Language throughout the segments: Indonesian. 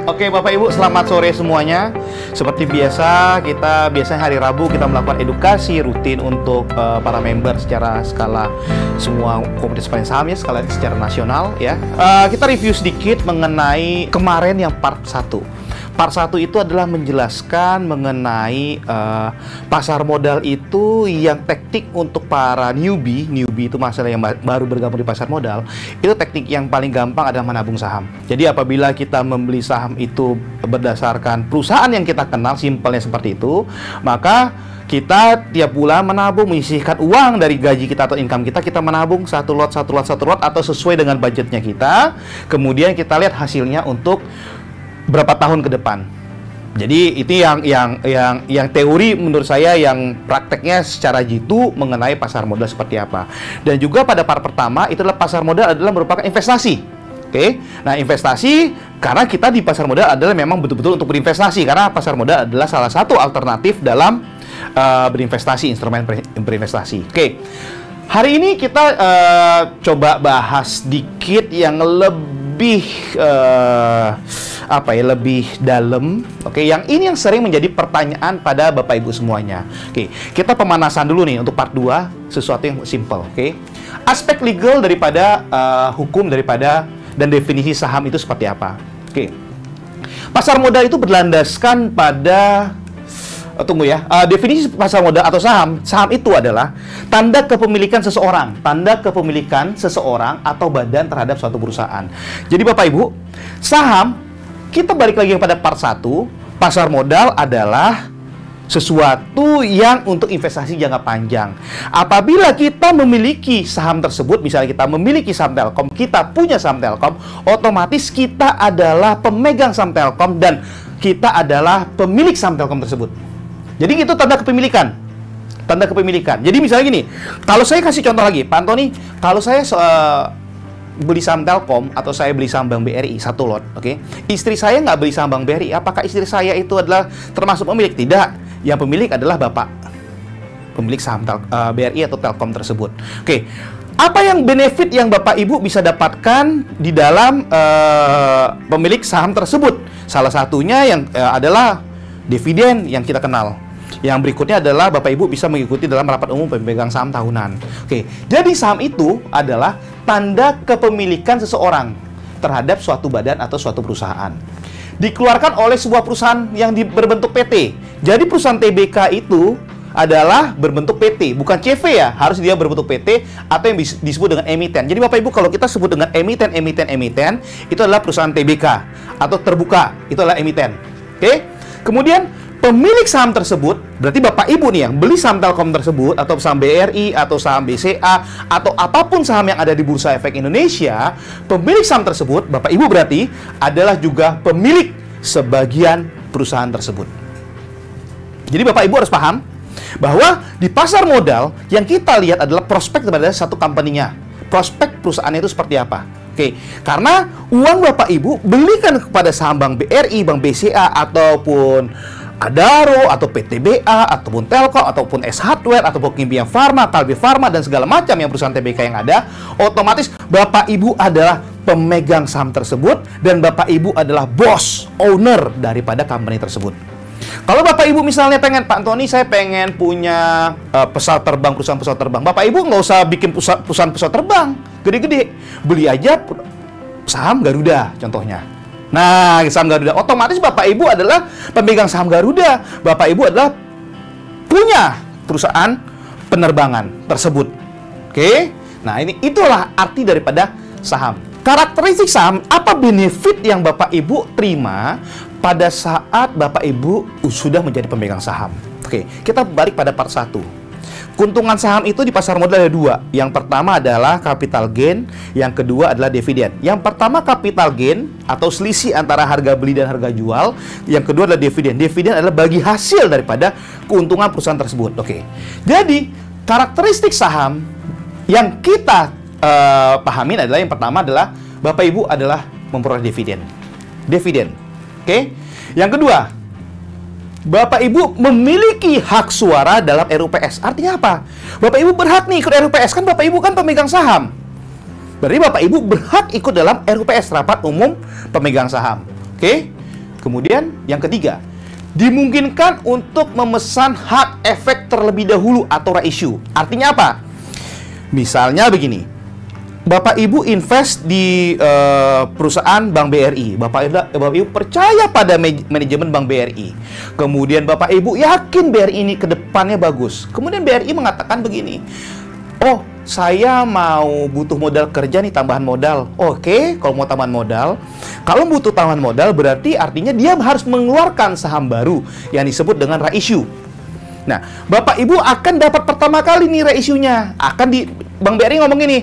Oke Bapak Ibu, selamat sore semuanya. Seperti biasa, kita biasanya hari Rabu kita melakukan edukasi rutin untuk para member secara skala semua komunitas pengen saham ya, skala secara nasional ya. Kita review sedikit mengenai kemarin yang part 1. Part 1 itu adalah menjelaskan mengenai pasar modal itu yang teknik untuk para newbie itu masalah yang baru bergabung di pasar modal. Itu teknik yang paling gampang adalah menabung saham. Jadi apabila kita membeli saham itu berdasarkan perusahaan yang kita kenal, simpelnya seperti itu, maka kita tiap bulan menabung, menyisihkan uang dari gaji kita atau income kita menabung satu lot atau sesuai dengan budgetnya kita. Kemudian kita lihat hasilnya untuk berapa tahun ke depan. Jadi itu yang teori menurut saya, yang prakteknya secara jitu mengenai pasar modal seperti apa. Dan juga pada part pertama itu adalah pasar modal adalah merupakan investasi. Oke. Nah, investasi karena kita di pasar modal adalah memang betul-betul untuk berinvestasi, karena pasar modal adalah salah satu alternatif dalam berinvestasi, instrumen berinvestasi. Oke. Hari ini kita coba bahas sedikit yang lebih lebih dalam. Oke, yang ini yang sering menjadi pertanyaan pada Bapak Ibu semuanya. Oke, kita pemanasan dulu nih untuk part 2, sesuatu yang simple. Oke. Aspek legal daripada hukum daripada dan definisi saham itu seperti apa? Oke. Pasar modal itu berlandaskan pada definisi pasar modal atau saham. Saham itu adalah tanda kepemilikan seseorang atau badan terhadap suatu perusahaan. Jadi Bapak Ibu, saham, kita balik lagi kepada part 1, pasar modal adalah sesuatu yang untuk investasi jangka panjang. Apabila kita memiliki saham tersebut, misalnya kita memiliki saham Telkom, kita punya saham Telkom, otomatis kita adalah pemegang saham Telkom dan kita adalah pemilik saham Telkom tersebut. Jadi itu tanda kepemilikan. Tanda kepemilikan. Jadi misalnya gini, kalau saya kasih contoh lagi, Pak Antoni, kalau saya beli saham Telkom atau saya beli saham Bank BRI satu lot, oke? Istri saya nggak beli saham Bank BRI, apakah istri saya itu adalah termasuk pemilik? Tidak. Yang pemilik adalah Bapak, pemilik saham BRI atau Telkom tersebut. Oke. Apa yang benefit yang Bapak Ibu bisa dapatkan di dalam pemilik saham tersebut? Salah satunya yang adalah dividen yang kita kenal. Yang berikutnya adalah Bapak Ibu bisa mengikuti dalam rapat umum pemegang saham tahunan. Oke, jadi saham itu adalah tanda kepemilikan seseorang terhadap suatu badan atau suatu perusahaan. Dikeluarkan oleh sebuah perusahaan yang berbentuk PT. Jadi perusahaan TBK itu adalah berbentuk PT, bukan CV ya, harus dia berbentuk PT atau yang disebut dengan emiten. Jadi Bapak Ibu, kalau kita sebut dengan emiten, itu adalah perusahaan TBK atau terbuka, itu adalah emiten. Oke? Kemudian pemilik saham tersebut, berarti Bapak Ibu nih yang beli saham Telkom tersebut, atau saham BRI, atau saham BCA, atau apapun saham yang ada di Bursa Efek Indonesia, pemilik saham tersebut, Bapak Ibu berarti adalah juga pemilik sebagian perusahaan tersebut. Jadi Bapak Ibu harus paham bahwa di pasar modal yang kita lihat adalah prospek kepada satu company-nya. Prospek perusahaannya itu seperti apa? Oke, karena uang Bapak Ibu belikan kepada saham Bank BRI, Bank BCA, ataupun Adaro, atau PTBA, ataupun Telkom, ataupun S Hardware, ataupun Kimia Farma, Kalbe Farma, dan segala macam yang perusahaan TBK yang ada, otomatis Bapak Ibu adalah pemegang saham tersebut, dan Bapak Ibu adalah bos, owner daripada company tersebut. Kalau Bapak Ibu misalnya pengen, Pak Antoni, saya pengen punya pesawat terbang, perusahaan pesawat terbang. Bapak Ibu nggak usah bikin perusahaan pesawat terbang gede-gede. Beli aja saham Garuda contohnya. Nah, saham Garuda. Otomatis Bapak Ibu adalah pemegang saham Garuda. Bapak Ibu adalah punya perusahaan penerbangan tersebut. Oke? Nah, itulah arti daripada saham. Karakteristik saham, apa benefit yang Bapak Ibu terima pada saat Bapak Ibu sudah menjadi pemegang saham? Oke, kita balik pada part 1. Keuntungan saham itu di pasar modal ada 2. Yang pertama adalah capital gain, yang kedua adalah dividen. Yang pertama capital gain atau selisih antara harga beli dan harga jual. Yang kedua adalah dividen. Dividen adalah bagi hasil daripada keuntungan perusahaan tersebut. Oke. Jadi, karakteristik saham yang kita pahamin adalah yang pertama adalah Bapak Ibu adalah memperoleh dividen. Dividen. Oke. Yang kedua, Bapak Ibu memiliki hak suara dalam RUPS. Artinya apa? Bapak Ibu berhak nih ikut RUPS. Kan Bapak Ibu kan pemegang saham. Berarti Bapak Ibu berhak ikut dalam RUPS, rapat umum pemegang saham. Oke? Kemudian yang ketiga, dimungkinkan untuk memesan hak efek terlebih dahulu atau reissue. Artinya apa? Misalnya begini, Bapak Ibu invest di perusahaan Bank BRI. Bapak Ibu percaya pada manajemen Bank BRI. Kemudian Bapak Ibu yakin BRI ini ke depannya bagus. Kemudian BRI mengatakan begini, oh, saya mau butuh modal kerja nih, tambahan modal. Oke, kalau mau tambahan modal, kalau butuh tambahan modal berarti artinya dia harus mengeluarkan saham baru yang disebut dengan reissue. Nah, Bapak Ibu akan dapat pertama kali nih reissue-nya. Bank BRI ngomong gini,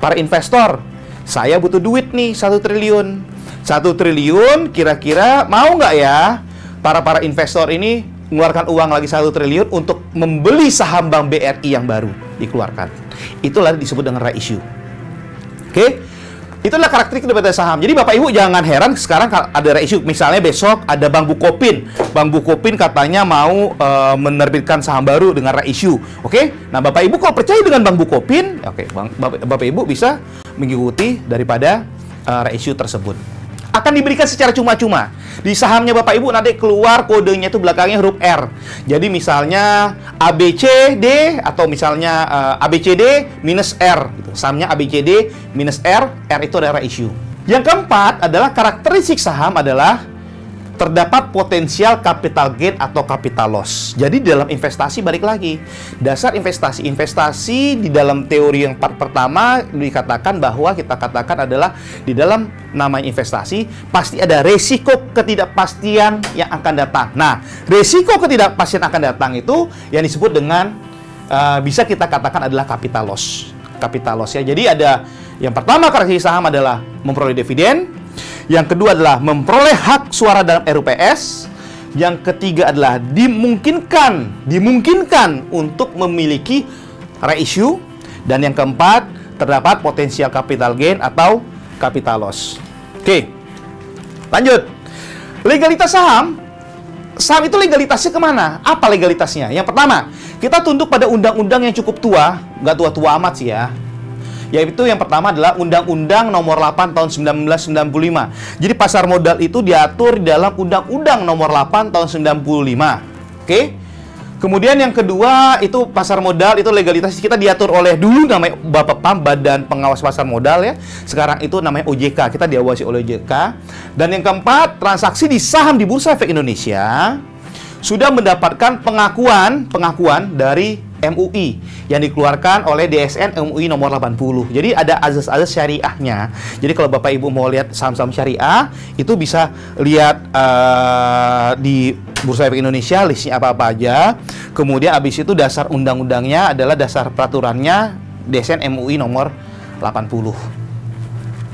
para investor, saya butuh duit nih 1 triliun. 1 triliun kira-kira mau nggak ya para investor ini mengeluarkan uang lagi 1 triliun untuk membeli saham Bank BRI yang baru dikeluarkan. Itulah disebut dengan reissue. Oke? Itulah karakteristik dari saham. Jadi Bapak Ibu jangan heran sekarang ada reissue. Misalnya besok ada Bank Bukopin. Bank Bukopin katanya mau menerbitkan saham baru dengan reissue. Oke? Nah, Bapak Ibu kalau percaya dengan Bank Bukopin, Bapak Ibu bisa mengikuti daripada reissue tersebut. Akan diberikan secara cuma-cuma. Di sahamnya Bapak Ibu nanti keluar kodenya itu belakangnya huruf R. Jadi misalnya ABCD atau misalnya ABCD minus R gitu. Sahamnya ABCD minus R, R itu adalah reissue. Yang keempat adalah karakteristik saham adalah terdapat potensial capital gain atau capital loss. Jadi di dalam investasi balik lagi, dasar investasi di dalam teori yang pertama dikatakan bahwa kita katakan adalah di dalam namanya investasi pasti ada resiko ketidakpastian yang akan datang. Nah, resiko ketidakpastian akan datang itu yang disebut dengan bisa kita katakan adalah capital loss. Capital loss ya. Jadi ada yang pertama karakteristik saham adalah memperoleh dividen. Yang kedua adalah memperoleh hak suara dalam RUPS. Yang ketiga adalah dimungkinkan untuk memiliki reissue. Dan yang keempat, terdapat potensial capital gain atau capital loss. Oke, lanjut. Legalitas saham. Saham itu legalitasnya kemana? Apa legalitasnya? Yang pertama, kita tunduk pada undang-undang yang cukup tua. Nggak tua-tua amat sih ya. Yaitu yang pertama adalah Undang-Undang Nomor 8 Tahun 1995. Jadi pasar modal itu diatur di dalam Undang-Undang Nomor 8 Tahun 95. Oke? Kemudian yang kedua itu pasar modal itu legalitas kita diatur oleh dulu namanya Bapepam, Badan Pengawas Pasar Modal ya. Sekarang itu namanya OJK. Kita diawasi oleh OJK. Dan yang keempat, transaksi di saham di Bursa Efek Indonesia sudah mendapatkan pengakuan dari MUI yang dikeluarkan oleh DSN MUI nomor 80. Jadi ada azas-azas syariahnya. Jadi kalau Bapak Ibu mau lihat saham-saham syariah, itu bisa lihat di Bursa Efek Indonesia listnya apa-apa aja. Kemudian habis itu dasar undang-undangnya adalah dasar peraturannya DSN MUI nomor 80.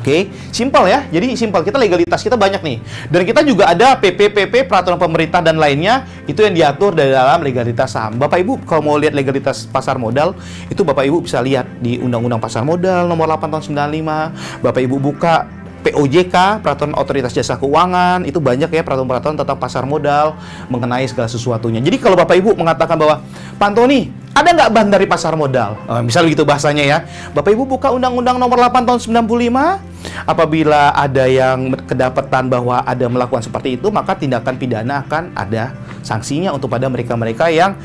Oke, simpel ya. Jadi simpel, kita legalitas kita banyak nih. Dan kita juga ada PP, peraturan pemerintah dan lainnya, itu yang diatur dari dalam legalitas saham. Bapak Ibu kalau mau lihat legalitas pasar modal, itu Bapak Ibu bisa lihat di Undang-Undang Pasar Modal nomor 8 tahun 95. Bapak Ibu buka POJK, Peraturan Otoritas Jasa Keuangan, itu banyak ya peraturan-peraturan tentang pasar modal mengenai segala sesuatunya. Jadi kalau Bapak Ibu mengatakan bahwa, Pak Antoni, ada nggak bahan dari pasar modal? Misal begitu bahasanya ya. Bapak Ibu buka Undang-Undang Nomor 8 Tahun 95. Apabila ada yang kedapatan bahwa ada melakukan seperti itu, maka tindakan pidana akan ada sanksinya untuk pada mereka-mereka yang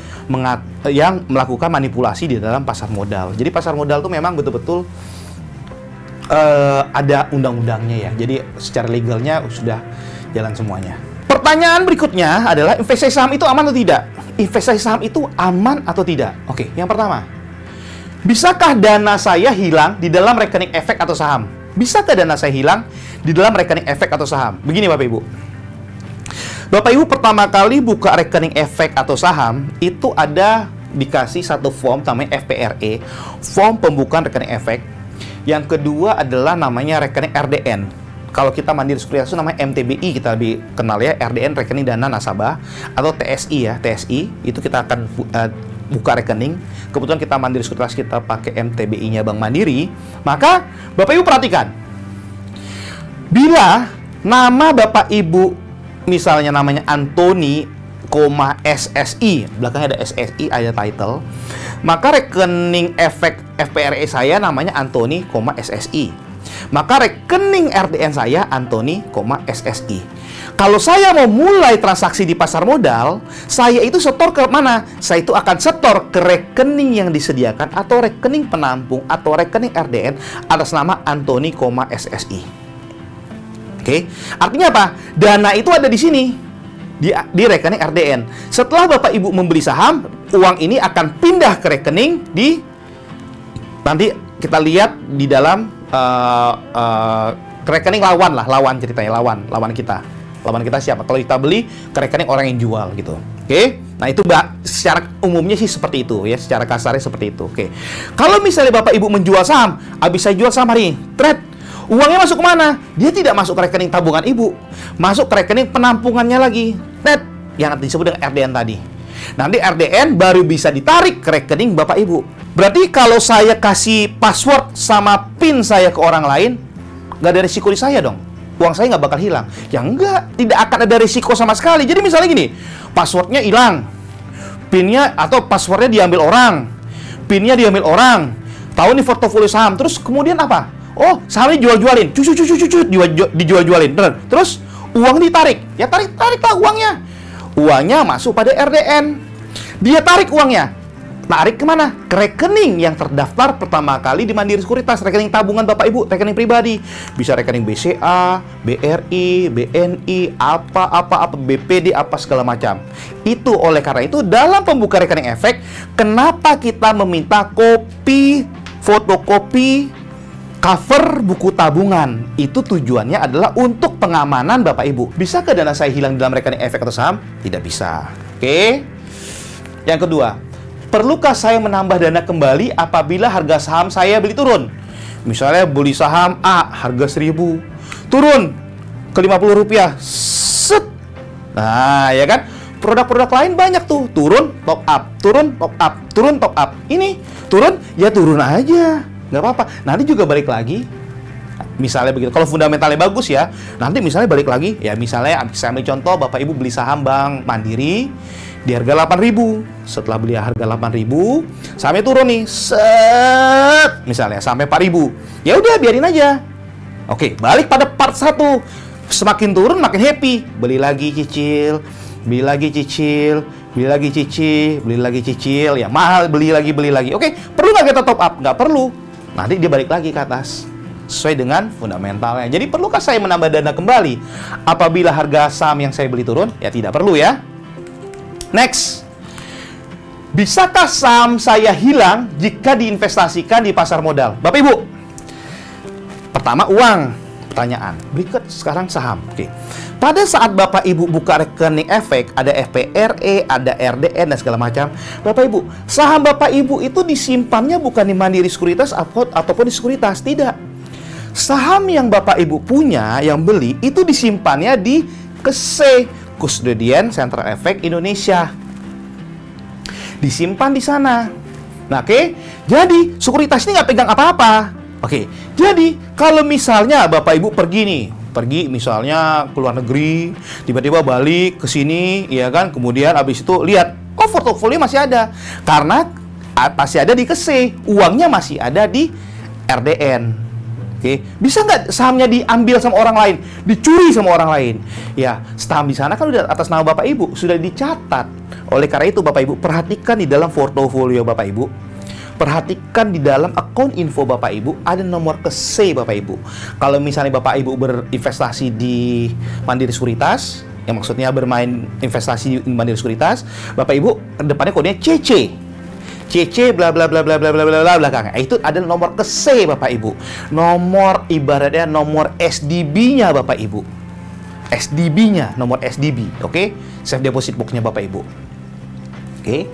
melakukan manipulasi di dalam pasar modal. Jadi pasar modal itu memang betul-betul ada undang-undangnya ya. Jadi secara legalnya sudah jalan semuanya. Pertanyaan berikutnya adalah investasi saham itu aman atau tidak? Investasi saham itu aman atau tidak? Oke, yang pertama, bisakah dana saya hilang di dalam rekening efek atau saham? Bisakah dana saya hilang di dalam rekening efek atau saham? Begini Bapak Ibu. Bapak Ibu pertama kali buka rekening efek atau saham, itu ada dikasih satu form namanya FPRE, form pembukaan rekening efek. Yang kedua adalah namanya rekening RDN. Kalau kita Mandiri Sekuritas itu namanya MTBI, kita lebih kenal ya, RDN rekening dana nasabah, atau TSI ya, TSI itu kita akan buka rekening. Kebetulan kita Mandiri Sekuritas kita pakai MTBI-nya Bank Mandiri. Maka Bapak Ibu perhatikan, bila nama Bapak Ibu misalnya namanya Antoni, SSI, belakangnya ada SSI, ada title, maka rekening efek FPRE saya namanya Antoni, SSI. Maka rekening RDN saya Antoni, SSI. Kalau saya mau mulai transaksi di pasar modal, saya itu setor ke mana? Saya itu akan setor ke rekening yang disediakan atau rekening penampung atau rekening RDN atas nama Antoni, SSI. Oke, artinya apa? Dana itu ada di sini. Di rekening RDN. Setelah Bapak Ibu membeli saham, uang ini akan pindah ke rekening nanti kita lihat di dalam rekening lawan ceritanya, lawan kita siapa? Kalau kita beli ke rekening orang yang jual gitu. Oke. Nah, itu secara umumnya sih seperti itu ya, secara kasarnya seperti itu. Oke. Kalau misalnya Bapak Ibu menjual saham, habis saya jual saham hari ini, trade, uangnya masuk ke mana? Dia tidak masuk ke rekening tabungan Ibu, masuk ke rekening penampungannya lagi. Trade yang disebut dengan RDN tadi. Nanti RDN baru bisa ditarik ke rekening Bapak Ibu. Berarti kalau saya kasih password sama PIN saya ke orang lain, nggak ada risiko di saya dong. Uang saya nggak bakal hilang. Ya enggak, tidak akan ada risiko sama sekali. Jadi misalnya gini, passwordnya hilang, PIN-nya atau passwordnya diambil orang, PIN-nya diambil orang, tahu nih portofolio saham, terus kemudian apa? Oh, sahamnya jual-jualin, dijual-jualin. Terus uang ditarik, ya tariklah uangnya. Uangnya masuk pada RDN. Dia tarik uangnya. Tarik kemana? Ke rekening yang terdaftar pertama kali di Mandiri Sekuritas, rekening tabungan Bapak Ibu, rekening pribadi. Bisa rekening BCA, BRI, BNI, apa BPD, apa segala macam. Itu oleh karena itu dalam pembuka rekening efek, kenapa kita meminta kopi, fotokopi, cover buku tabungan? Itu tujuannya adalah untuk pengamanan Bapak Ibu. Bisa ke dana saya hilang dalam rekening efek atau saham? Tidak bisa. Oke. Yang kedua, perlukah saya menambah dana kembali apabila harga saham saya beli turun? Misalnya beli saham A, harga 1.000, turun ke Rp50. Set. Nah, ya kan? Produk-produk lain banyak tuh, turun, top up, turun, top up, turun, top up. Ini turun, ya turun aja. Nggak apa-apa, nanti juga balik lagi. Misalnya begitu, kalau fundamentalnya bagus ya, nanti misalnya balik lagi. Ya misalnya, saya ambil contoh, Bapak Ibu beli saham Bank Mandiri di harga 8.000. Setelah beli harga 8.000, sahamnya turun nih, set, misalnya sampai 4.000. Ya udah, biarin aja. Oke, balik pada part 1. Semakin turun makin happy, beli lagi cicil, beli lagi cicil, beli lagi cicil, beli lagi cicil, ya mahal, beli lagi. Oke, perlu nggak kita top up? Nggak perlu. Nanti dia balik lagi ke atas sesuai dengan fundamentalnya. Jadi perlukah saya menambah dana kembali apabila harga saham yang saya beli turun? Ya tidak perlu ya. Next, bisakah saham saya hilang jika diinvestasikan di pasar modal? Bapak Ibu, pertama uang, pertanyaan. Berikut sekarang saham. Oke. Pada saat Bapak Ibu buka rekening efek, ada FPRE, ada RDN, dan segala macam. Bapak Ibu, saham Bapak Ibu itu disimpannya bukan di Mandiri Sekuritas ataupun di Sekuritas. Tidak. Saham yang Bapak Ibu punya, yang beli, itu disimpannya di KSE, Custodian Central Efek Indonesia. Disimpan di sana. Nah, oke. Jadi, Sekuritas ini nggak pegang apa-apa. Oke. Jadi, kalau misalnya Bapak Ibu pergi misalnya ke luar negeri, tiba-tiba balik ke sini, ya kan, kemudian habis itu lihat, oh portofolio masih ada, karena masih ada di KSE, uangnya masih ada di RDN. Oke, bisa nggak sahamnya diambil sama orang lain, dicuri sama orang lain? Ya, saham di sana kan udah atas nama Bapak Ibu, sudah dicatat. Oleh karena itu Bapak Ibu perhatikan di dalam portofolio Bapak Ibu. Perhatikan di dalam akun info Bapak Ibu ada nomor KSE Bapak Ibu. Kalau misalnya Bapak Ibu berinvestasi di Mandiri Sekuritas, yang maksudnya bermain investasi di Mandiri Sekuritas, Bapak Ibu depannya kodenya CC. CC bla bla bla bla bla bla bla belakang. Itu ada nomor KSE Bapak Ibu. Nomor ibaratnya nomor SDB-nya Bapak Ibu. SDB-nya, nomor SDB, oke? Safe deposit box-nya Bapak Ibu. Oke.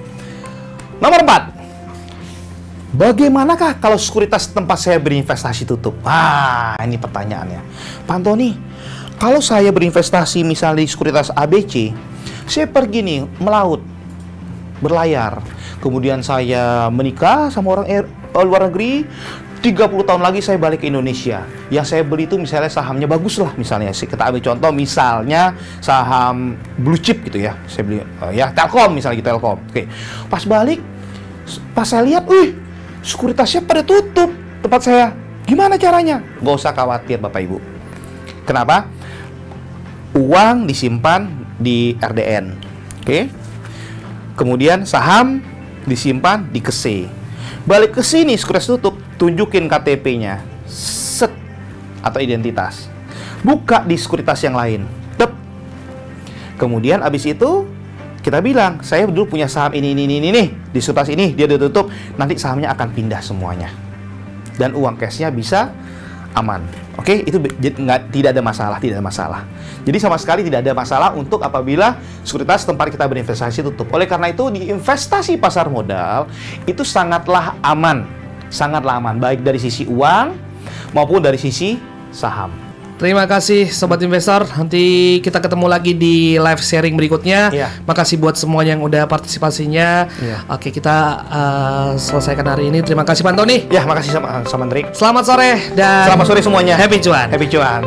Nomor 4. Bagaimanakah kalau sekuritas tempat saya berinvestasi tutup? Ini pertanyaannya. Pak Antoni, kalau saya berinvestasi misalnya di sekuritas ABC, saya pergi nih melaut, berlayar, kemudian saya menikah sama orang luar negeri, 30 tahun lagi saya balik ke Indonesia. Yang saya beli itu misalnya sahamnya bagus lah, misalnya kita ambil contoh misalnya saham blue chip gitu ya. Saya beli ya Telkom misalnya gitu, Telkom. Oke. Pas balik, pas saya lihat, sekuritasnya pada tutup tempat saya. Gimana caranya? Nggak usah khawatir Bapak Ibu. Kenapa? uang disimpan di RDN. Oke. Kemudian saham disimpan di KSE. Balik ke sini sekuritas tutup, tunjukin KTP-nya. Set atau identitas. Buka di sekuritas yang lain. Tep. Kemudian abis itu kita bilang, saya dulu punya saham ini nih di sekuritas ini, dia ditutup, nanti sahamnya akan pindah semuanya. Dan uang cashnya bisa aman. Oke, itu tidak ada masalah. Jadi sama sekali tidak ada masalah untuk apabila sekuritas tempat kita berinvestasi tutup. Oleh karena itu di investasi pasar modal itu sangatlah aman, baik dari sisi uang maupun dari sisi saham. Terima kasih Sobat Investor. Nanti kita ketemu lagi di live sharing berikutnya. Makasih buat semua yang udah partisipasinya. Oke, kita selesaikan hari ini. Terima kasih Pak Antoni. Ya, makasih sama Andri. Selamat sore dan selamat sore semuanya. Happy cuan. Happy cuan.